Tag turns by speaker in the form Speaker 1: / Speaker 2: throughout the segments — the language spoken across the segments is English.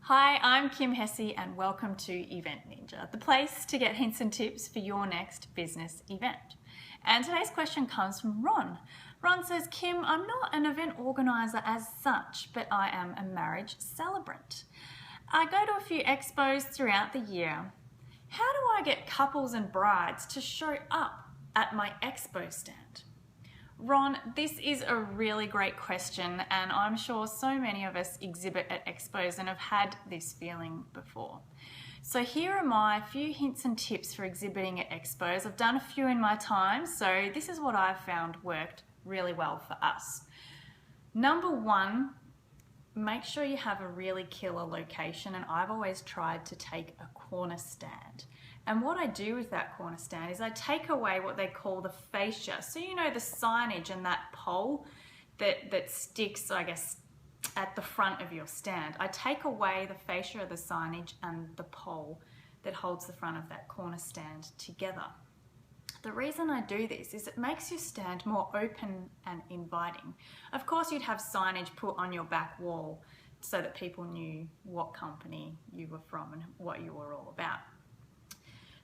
Speaker 1: Hi, I'm Kim Hesse and welcome to Event Ninja, the place to get hints and tips for your next business event. And today's question comes from Ron. Ron says, Kim, I'm not an event organizer as such, but I am a marriage celebrant. I go to a few expos throughout the year. How do I get couples and brides to show up at my expo stand? Ron, this is a really great question, and I'm sure so many of us exhibit at expos and have had this feeling before. So here are my few hints and tips for exhibiting at expos. I've done a few in my time, so this is what I've found worked really well for us. Number one, make sure you have a really killer location, and I've always tried to take a corner stand. And what I do with that corner stand is I take away what they call the fascia. So you know the signage and that pole that sticks, I guess, at the front of your stand. I take away the fascia of the signage and the pole that holds the front of that corner stand together. The reason I do this is it makes your stand more open and inviting. Of course, you'd have signage put on your back wall so that people knew what company you were from and what you were all about.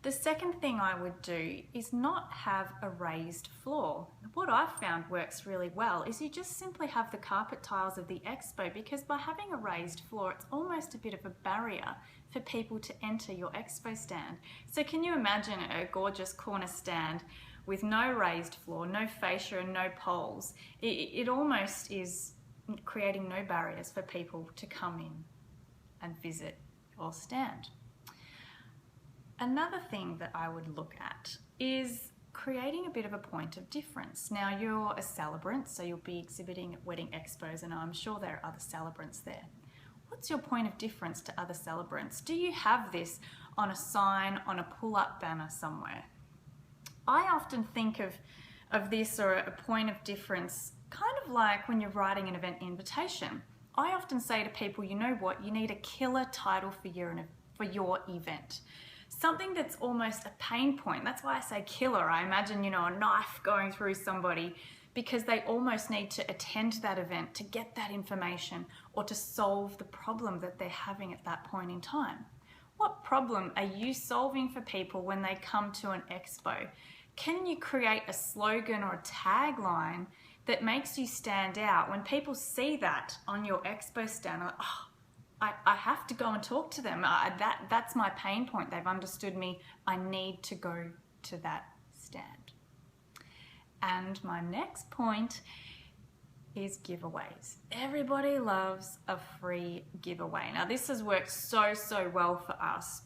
Speaker 1: The second thing I would do is not have a raised floor. What I've found works really well is you just simply have the carpet tiles of the expo, because by having a raised floor, it's almost a bit of a barrier for people to enter your expo stand. So can you imagine a gorgeous corner stand with no raised floor, no fascia and no poles? It almost is creating no barriers for people to come in and visit your stand. Another thing that I would look at is creating a bit of a point of difference. Now, you're a celebrant, so you'll be exhibiting at wedding expos, and I'm sure there are other celebrants there. What's your point of difference to other celebrants? Do you have this on a sign, on a pull-up banner somewhere? I often think of this, or a point of difference, kind of like when you're writing an event invitation. I often say to people, you know what, you need a killer title for your event. Something that's almost a pain point. That's why I say killer. I imagine, a knife going through somebody, because they almost need to attend that event to get that information or to solve the problem that they're having at that point in time. What problem are you solving for people when they come to an expo? Can you create a slogan or a tagline that makes you stand out? When people see that on your expo stand, they're like, oh, I have to go and talk to them. That's my pain point. They've understood me. I need to go to that stand. And my next point is giveaways. Everybody loves a free giveaway. Now, this has worked so well for us.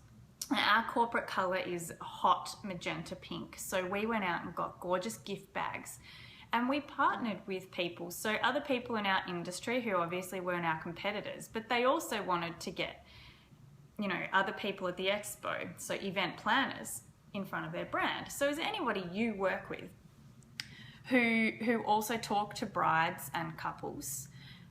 Speaker 1: Our corporate color is hot magenta pink. So we went out and got gorgeous gift bags. And we partnered with people, so other people in our industry who obviously weren't our competitors, but they also wanted to get, other people at the expo, so event planners, in front of their brand. So is there anybody you work with who also talk to brides and couples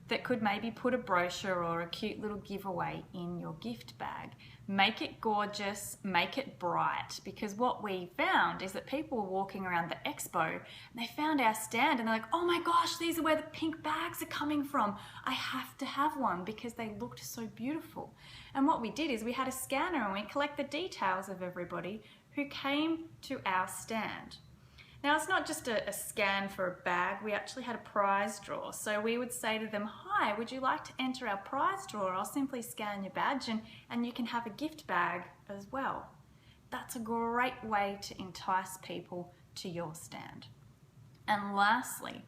Speaker 1: that could maybe put a brochure or a cute little giveaway in your gift bag? Make it gorgeous, make it bright, because what we found is that people were walking around the expo and they found our stand and they're like, oh my gosh, these are where the pink bags are coming from. I have to have one, because they looked so beautiful. And what we did is we had a scanner and we collect the details of everybody who came to our stand. Now, it's not just a scan for a bag. We actually had a prize draw. So we would say to them, hi, would you like to enter our prize draw? I'll simply scan your badge and you can have a gift bag as well. That's a great way to entice people to your stand. And lastly,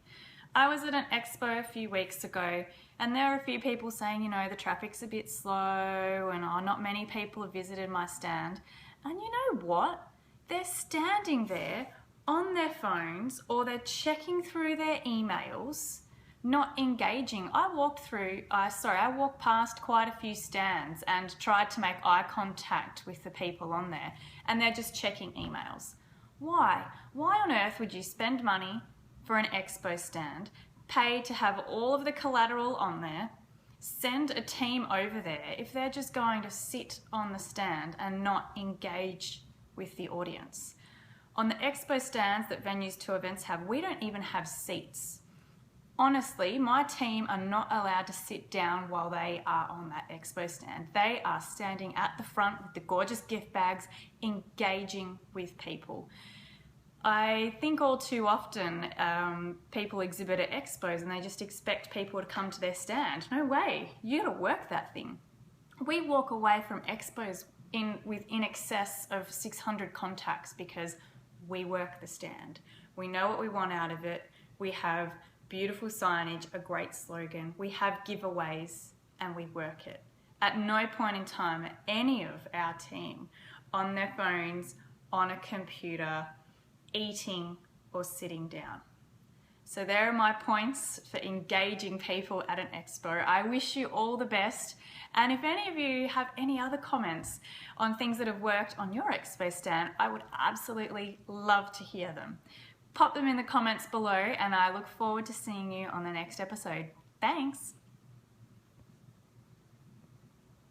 Speaker 1: I was at an expo a few weeks ago, and there were a few people saying, the traffic's a bit slow and not many people have visited my stand. And you know what? They're standing there on their phones, or they're checking through their emails, not engaging. I walked past quite a few stands and tried to make eye contact with the people on there, and they're just checking emails. Why? Why on earth would you spend money for an expo stand, pay to have all of the collateral on there, send a team over there, if they're just going to sit on the stand and not engage with the audience? On the expo stands that venues to events have, we don't even have seats. Honestly, my team are not allowed to sit down while they are on that expo stand. They are standing at the front with the gorgeous gift bags, engaging with people. I think all too often people exhibit at expos and they just expect people to come to their stand. No way, you gotta work that thing. We walk away from expos with in excess of 600 contacts because we work the stand. We know what we want out of it. We have beautiful signage, a great slogan. We have giveaways and we work it. At no point in time are any of our team on their phones, on a computer, eating or sitting down. So there are my points for engaging people at an expo. I wish you all the best. And if any of you have any other comments on things that have worked on your expo stand, I would absolutely love to hear them. Pop them in the comments below and I look forward to seeing you on the next episode. Thanks.